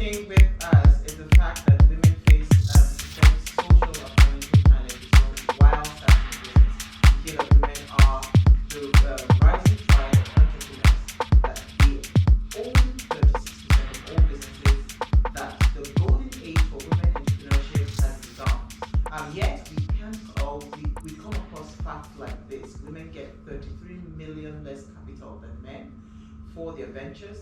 thing with us is the fact that women face some social or financial challenges while starting a business. We feel that women are the rising tide of entrepreneurs, that they own 36% of all businesses, that the golden age for women entrepreneurship has begun. Yet we can't we come across facts like this. Women get 33 million less capital than men for their ventures,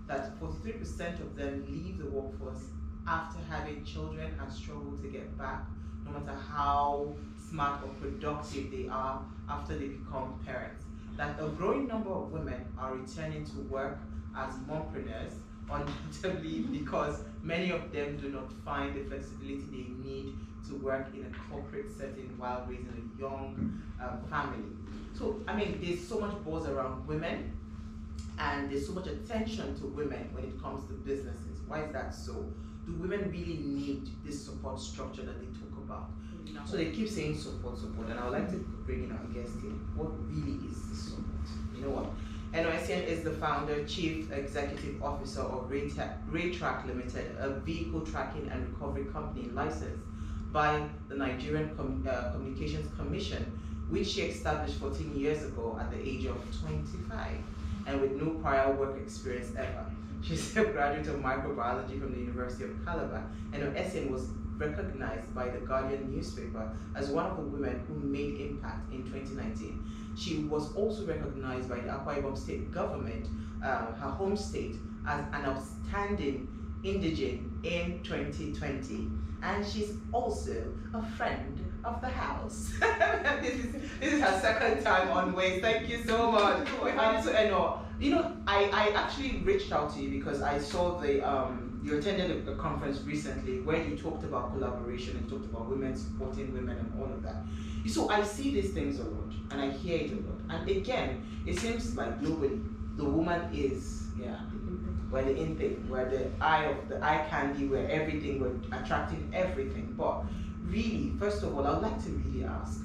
that 43% of them leave the workforce after having children and struggle to get back, no matter how smart or productive they are after they become parents. That a growing number of women are returning to work as mompreneurs, undoubtedly because many of them do not find the flexibility they need to work in a corporate setting while raising a young family. So, I mean, there's so much buzz around women, and there's so much attention to women when it comes to businesses. Why is that so? Do women really need this support structure that they talk about? No. So they keep saying support, and I would like to bring in our guest here. What really is this support? You know what? Enoessien is the founder, chief executive officer of Raytrack Limited, a vehicle tracking and recovery company licensed by the Nigerian Communications Commission, which she established 14 years ago at the age of 25. And with no prior work experience ever. She's a graduate of microbiology from the University of Calabar, and Enoessien was recognized by the Guardian newspaper as one of the women who made impact in 2019. She was also recognized by the Akwa Ibom state government, her home state, as an outstanding indigene in 2020. And she's also a friend of the house. This is her second time on Waze. Thank you so much. You know, I actually reached out to you because I saw you attended a conference recently where you talked about collaboration and talked about women supporting women and all of that. So I see these things a lot and I hear it a lot. And again, it seems like globally, the woman is, we're the in thing, we're the eye candy, we're everything, we're attracting everything. But really, first of all, I would like to really ask,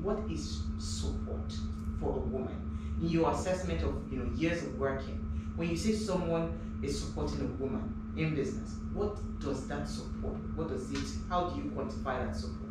what is support for a woman? In your assessment of years of working, when you say someone is supporting a woman in business, what does that support? How do you quantify that support?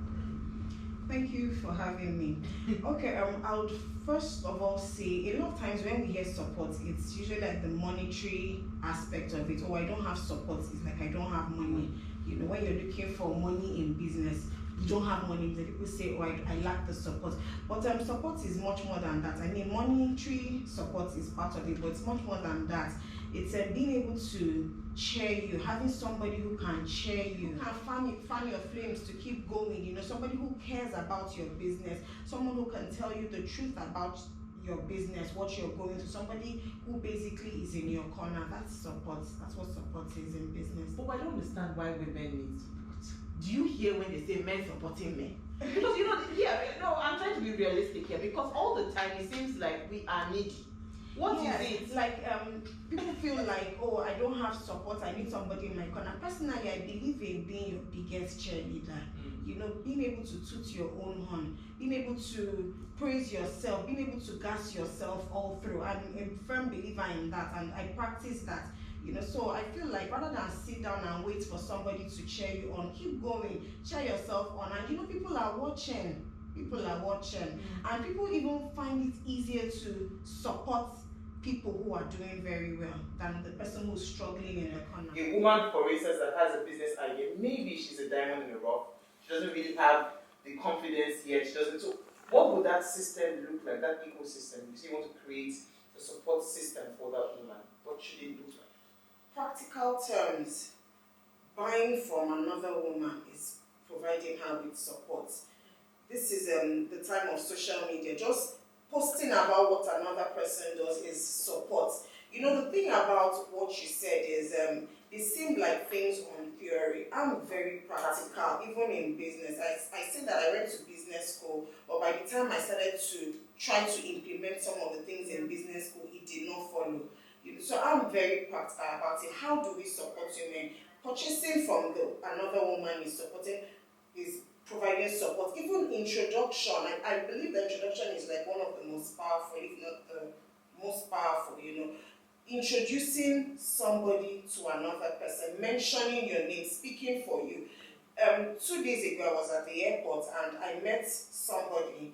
Thank you for having me. Okay, I would first of all say, a lot of times when we hear support, it's usually like the monetary aspect of it. Oh, I don't have support, it's like I don't have money. You know, when you're looking for money in business, you don't have money, the people say, oh, I lack the support. But support is much more than that. I mean, monetary support is part of it, but it's much more than that. It's being able to cheer you, having somebody who can cheer you, who can fan your flames to keep going, somebody who cares about your business, someone who can tell you the truth about your business, what you're going through, somebody who basically is in your corner. That's support. That's what support is in business. But I don't understand why women need support. Do you hear when they say men supporting men? Because I'm trying to be realistic here, because all the time it seems like we are needy. What is it? Like people feel like, oh, I don't have support, I need somebody in my corner. Personally, I believe in being your biggest cheerleader. Being able to toot your own horn, being able to praise yourself, being able to gas yourself all through. I'm a firm believer in that, and I practice that. So I feel like rather than sit down and wait for somebody to cheer you on, keep going, cheer yourself on. And people are watching. And people even find it easier to support people who are doing very well than the person who's struggling in the corner. A woman, for instance, that has a business idea, maybe she's a diamond in the rough, she doesn't really have the confidence yet, she doesn't. So what would that system look like, that ecosystem? You say you want to create a support system for that woman. What should it look like? Practical terms, buying from another woman is providing her with support. This is the time of social media. Just posting about what another person does is support. The thing about what you said is it seemed like things on theory. I'm very practical, even in business. I say that I went to business school, but by the time I started to try to implement some of the things in business school, it did not follow. So I'm very practical about it. How do we support women? Purchasing from another woman is providing support. Even introduction, I believe the introduction is like one of the most powerful, if not the most powerful. introducing somebody to another person, mentioning your name, speaking for you. 2 days ago, I was at the airport and I met somebody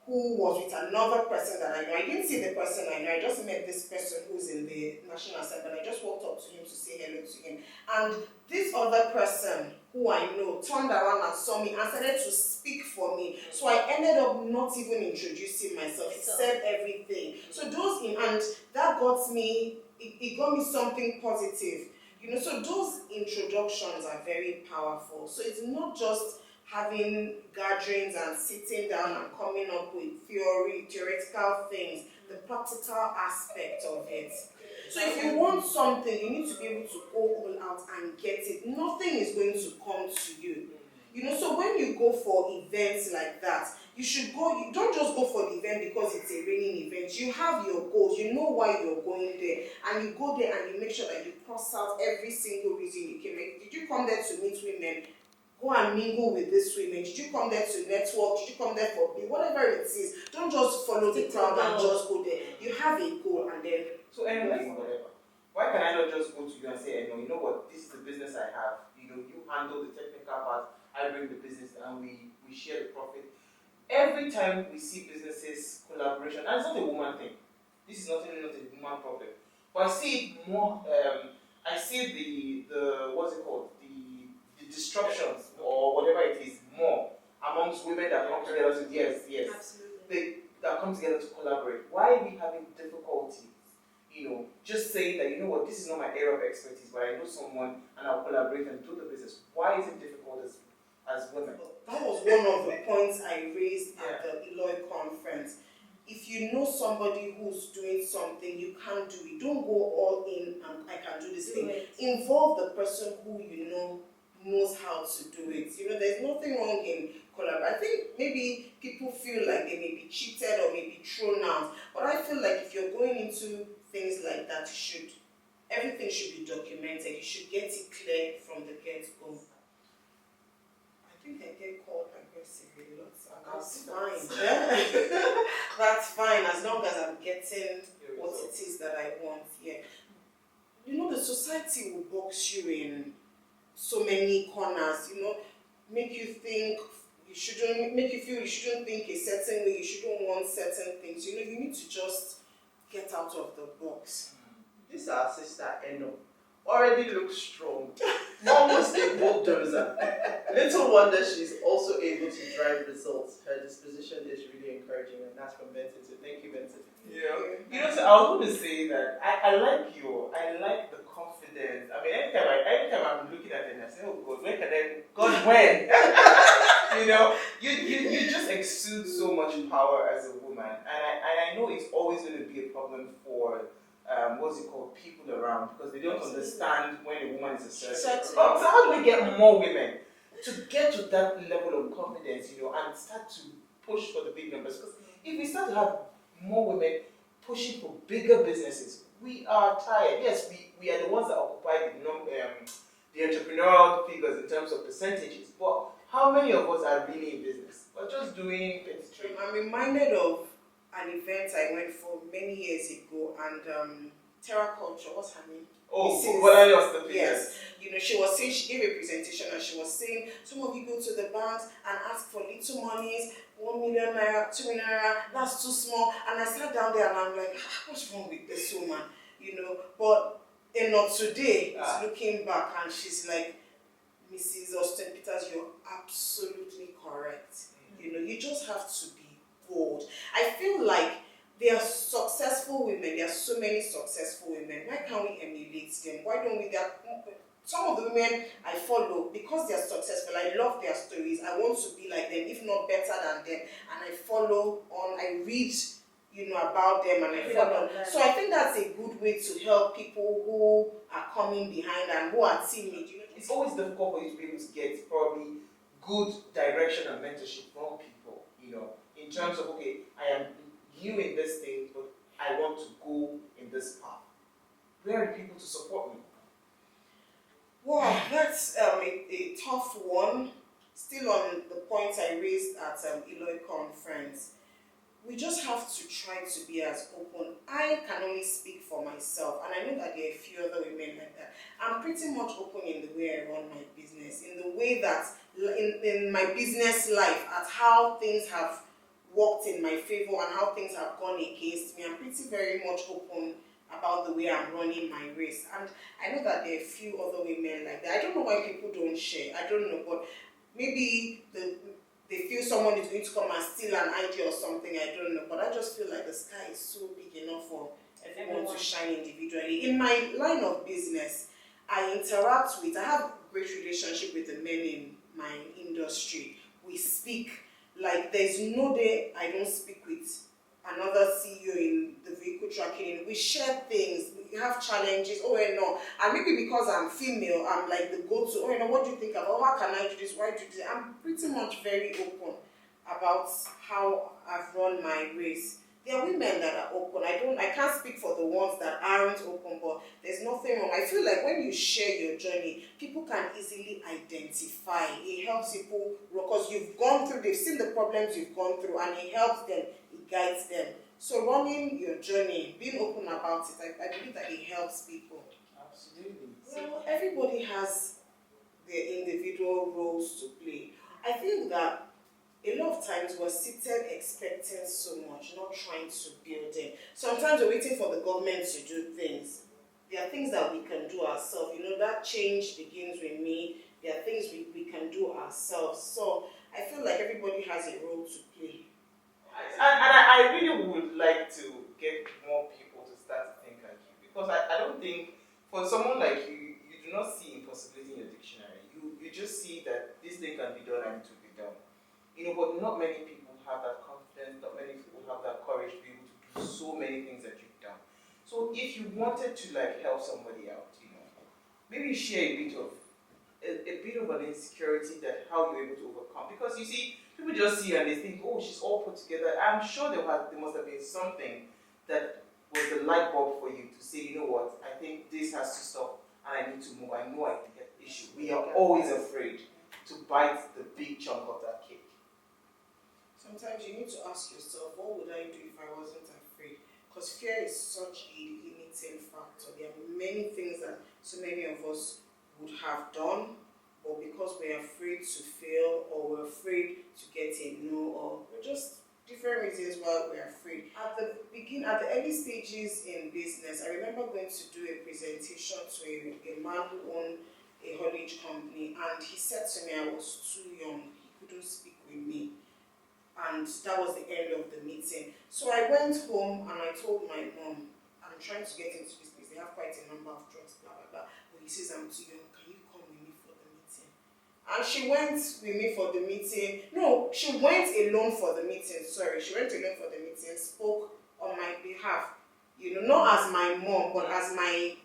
who was with another person that I know. I didn't see the person I know, I just met this person who's in the National Assembly. I just walked up to him to say hello to him. And this other person who I know turned around and saw me and started to speak for me. So I ended up not even introducing myself. He said everything. So and that got me, it got me something positive. So those introductions are very powerful. So it's not just having gatherings and sitting down and coming up with theoretical things, the practical aspect of it. So if you want something, you need to be able to go all out and get it. Nothing is going to come to you. So when you go for events like that, you don't just go for the event because it's a raining event. You have your goals, you know why you're going there, and you go there and you make sure that you cross out every single reason you came. Did you come there to meet women? Go and mingle with these women. Did you come there to network? Did you come there for whatever it is? Don't just follow the crowd and just go there. You have a goal and then. So anyway, whatever. Why can I not just go to you and say, you know what, this is the business I have. You handle the technical part, I bring the business, and we share the profit. Every time we see businesses collaboration, and it's not a woman thing. This is not a woman problem. But I see it more. I see the what's it called, the disruptions or whatever it is more amongst women that come together to absolutely that come together to collaborate. Why are we having difficulty? Just saying that what, this is not my area of expertise, but I know someone and I'll collaborate and do the business. Why is it difficult as women? That was one of the points I raised at the Eloy conference. If you know somebody who's doing something, you can't do it. Don't go all in and I can do this thing. Involve the person who knows how to do it. There's nothing wrong in collaborating. I think maybe people feel like they may be cheated or may be thrown out. But I feel like if you're going into things like that, everything should be documented. You should get it clear from the get-go. I think I get called aggressively a lot. That's fine. That's fine as long as I'm getting what it is that I want. Yeah. The society will box you in so many corners. Make you think make you feel you shouldn't think a certain way. You shouldn't want certain things. You need to just get out of the box. This is our sister Eno. Already looks strong. Almost a bulldozer. Little wonder she's also able to drive results. Her disposition is really encouraging, and that's from Benton. So thank you, Benton. Yeah. So I was going to say that I like the confidence. I mean, anytime I'm looking at it, I say, oh God, when? You just exude so much power as a woman, and I know it's always going to be a problem for people around, because they don't understand when a woman is assertive. So how do we get more women to get to that level of confidence, and start to push for the big numbers? Because if we start to have more women pushing for bigger businesses, we are tired. Yes, we are the ones that occupy the entrepreneurial figures in terms of percentages, but how many of us are really in business? We're just doing petty trade. I'm reminded of an event I went for many years ago, and Terra Culture, what's her name? Yes. She was saying, she gave a presentation and she was saying, some of you go to the banks and ask for little monies, 1 million naira, 2 million naira, that's too small. And I sat down there and I'm like, what's wrong with this woman? But not today, is looking back, and she's like, Mrs. Austin Peters, you're absolutely correct. You just have to be bold. I feel like there are successful women. There are so many successful women. Why can't we emulate them? Why don't we? Some of the women I follow, because they are successful, I love their stories. I want to be like them, if not better than them. And I follow on. I read, about them, and I follow. So I think that's a good way to help people who are coming behind and who are timid. It's always difficult for you to be able to get probably good direction and mentorship from people. In terms of, okay, I am new in this thing, but I want to go in this path. Where are the people to support me? Wow, that's a tough one. Still on the point I raised at Eloy conference. we just have to try to be as open. I can only speak for myself, and I know that there are a few other women like that. I'm pretty much open in the way I run my business, in the way that in my business life, at how things have worked in my favor and how things have gone against me. I'm pretty very much open about the way I'm running my race. And I know that there are a few other women like that. I don't know why people don't share. I don't know, but maybe they feel someone is going to come and steal an idea or something. I don't know. But I just feel like the sky is so big enough for everyone to shine individually. In my line of business, I have great relationship with the men in my industry. We speak, like there's no day I don't speak with another CEO in the vehicle tracking. We share things, we have challenges, no. And maybe because I'm female, I'm like the go-to, no, what do you think about, how can I do this, why do this? I'm pretty much very open about how I've run my race. There are women that are open. I can't speak for the ones that aren't open, but there's nothing wrong. I feel like when you share your journey, people can easily identify. It helps people because they've seen the problems you've gone through, and it helps them, it guides them. So running your journey, being open about it, I believe that it helps people. Absolutely. Well, everybody has their individual roles to play. I think that a lot of times we're seated expecting so much, not trying to build in. Sometimes we're waiting for the government to do things. There are things that we can do ourselves. That change begins with me. There are things we can do ourselves. So I feel like everybody has a role to play. And I really would like to get more people to start to think like you, because I don't think, for someone like you, you do not see impossibility in your dictionary. You just see that this thing can be done and it will be done. But not many people have that confidence, not many people have that courage to be able to do so many things that you've done. So if you wanted to help somebody out, maybe share a bit of an insecurity that how you're able to overcome. Because you see, people just see you and they think, oh, she's all put together. I'm sure there must have been something that was the light bulb for you to say, you know what, I think this has to stop and I need to move. I know I can get the issue. We are always afraid to bite the big chunk of that cake. Sometimes you need to ask yourself, what would I do if I wasn't afraid? Because fear is such a limiting factor. There are many things that so many of us would have done, but because we're afraid to fail, or we're afraid to get a no, or we're just different reasons why we're afraid. At the early stages in business, I remember going to do a presentation to a man who owned a haulage company, and he said to me I was too young, he couldn't speak with me. And that was the end of the meeting. So I went home and I told my mom, I'm trying to get into this place. They have quite a number of drugs, blah, blah, blah. But he says, I'm too young. Can you come with me for the meeting? And she went with me for the meeting. No, she went alone for the meeting. Sorry, she went alone for the meeting, spoke on my behalf. Not as my mom, but as my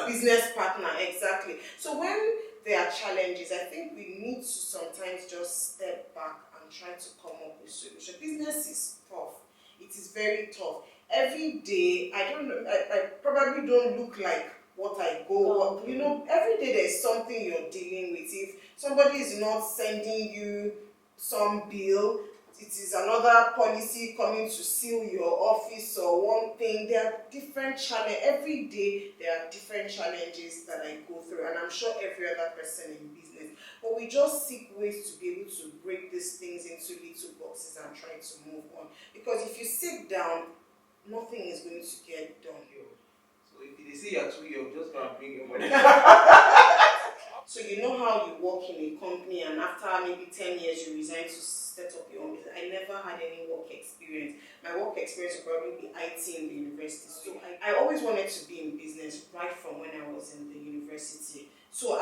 business partner, exactly. So when there are challenges, I think we need to sometimes just step back and try to come up with solutions. Business is tough. It is very tough. Every day, I probably don't look like what I go. Every day there's something you're dealing with. If somebody is not sending you some bill, it is another policy coming to seal your office or one thing. There are different challenges. Every day there are different challenges that I go through, and I'm sure every other person in business. But we just seek ways to be able to break these things into little boxes and try to move on. Because if you sit down, nothing is going to get done. So if they say you're too young, just go and bring your money. So you know how you work in a company, and after maybe 10 years you resign to set up your own business. I never had any work experience. My work experience would probably be IT in the university. So I always wanted to be in business right from when I was in the university. So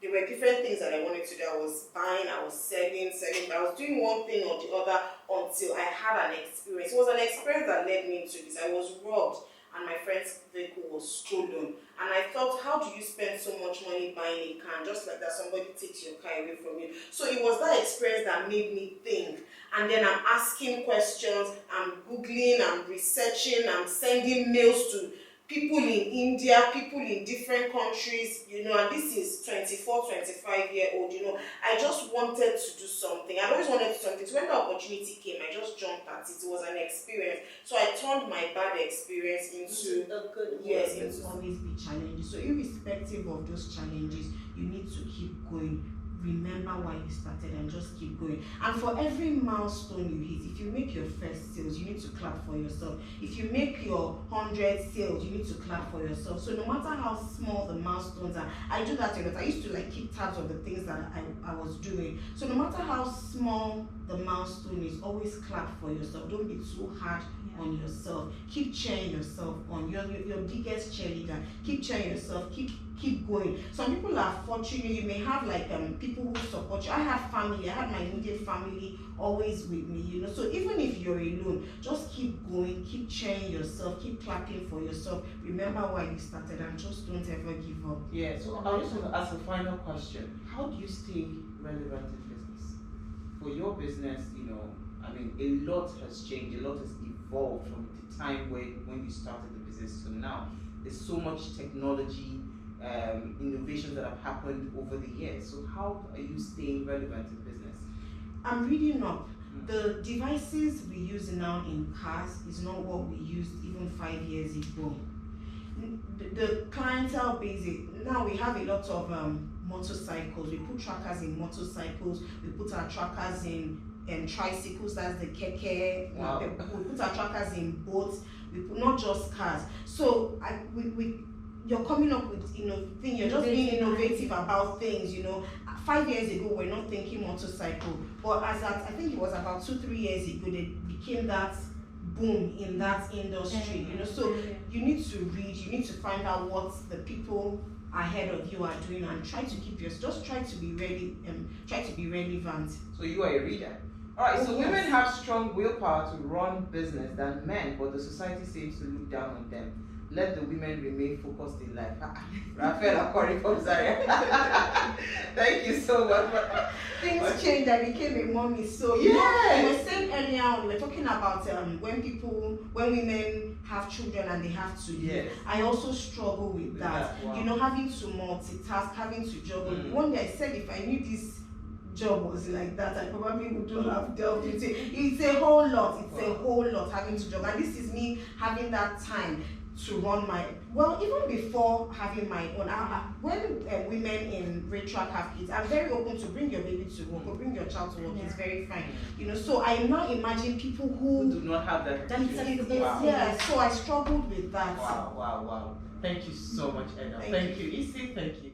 there were different things that I wanted to do. I was buying, I was selling, but I was doing one thing or the other until I had an experience. It was an experience that led me into this. I was robbed, and my friend's vehicle was stolen. And I thought, how do you spend so much money buying a car? Just like that, somebody takes your car away from you. So it was that experience that made me think. And then I'm asking questions, I'm Googling, I'm researching, I'm sending mails to people in India, people in different countries, and this is 24, 25-year-old, I just wanted to do something. I always wanted to do something. So when the opportunity came, I just jumped at it. It was an experience. So I turned my bad experience into a good yes, one. it will always be challenges. So irrespective of those challenges, you need to keep going. Remember why you started and just keep going. And for every milestone you hit, if you make your first sales, you need to clap for yourself. If you make your 100 sales, you need to clap for yourself. So no matter how small the milestones are, I do that a lot. I used to keep tabs of the things that I was doing. So no matter how small the milestone is, always clap for yourself. Don't be too hard on yourself. Keep cheering yourself on. You're your biggest cheerleader. Keep cheering yourself. Keep going. Some people are fortunate. You may have people who support you. I had family. I had my immediate family always with me. So even if you're alone, just keep going. Keep cheering yourself. Keep clapping for yourself. Remember why you started and just don't ever give up. Yeah. So I just want to ask a final question. How do you stay relevant in business? For your business, a lot has changed. A lot has evolved from the time when you started the business to now. There's so much technology, innovations that have happened over the years. So how are you staying relevant in business? I'm reading up. The devices we use now in cars is not what we used even 5 years ago. The clientele base, now we have a lot of motorcycles. We put trackers in motorcycles. We put our trackers in tricycles, that's the keke. Wow. We put our trackers in boats. We put not just cars. So you're coming up with thing. You're just being innovative about things. 5 years ago we're not thinking motorcycle, but I think it was about 2-3 years ago they became that boom in that industry. So you need to read. You need to find out what the people ahead of you are doing and try to keep just try to be ready. Try to be relevant. So you are a reader. All right, so women have strong willpower to run business than men, but the society seems to look down on them. Let the women remain focused in life. Rafael Akori from Zaria. Thank you so much. Things changed. I became a mommy. So you were saying earlier on, we were talking about when women have children and they have to. Yes. I also struggle with that. Wow. Having to multitask, having to juggle. One day I said if I knew this job was like that, I probably wouldn't have delved into it. It's a whole lot. It's a whole lot having to juggle. And this is me having that time to run even before having my own. When women in Raytrack have kids, I'm very open to bring your baby to work or bring your child to work. It's very fine. So I now imagine people who do not have that. Wow. Yeah, so I struggled with that. Wow. Thank you so much, Edna. Thank you. Isi, thank you.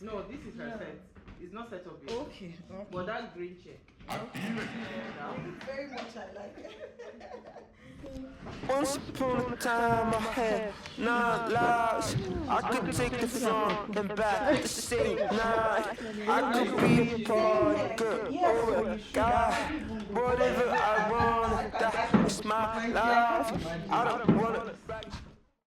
No, this is her set. It's not set up yet. Okay. But that green chair. Very much I like it. Once upon a time I had 9 lives. I could take the front and back at the same night. I could be a party girl or a guy. Whatever I want, that is my life. I don't wanna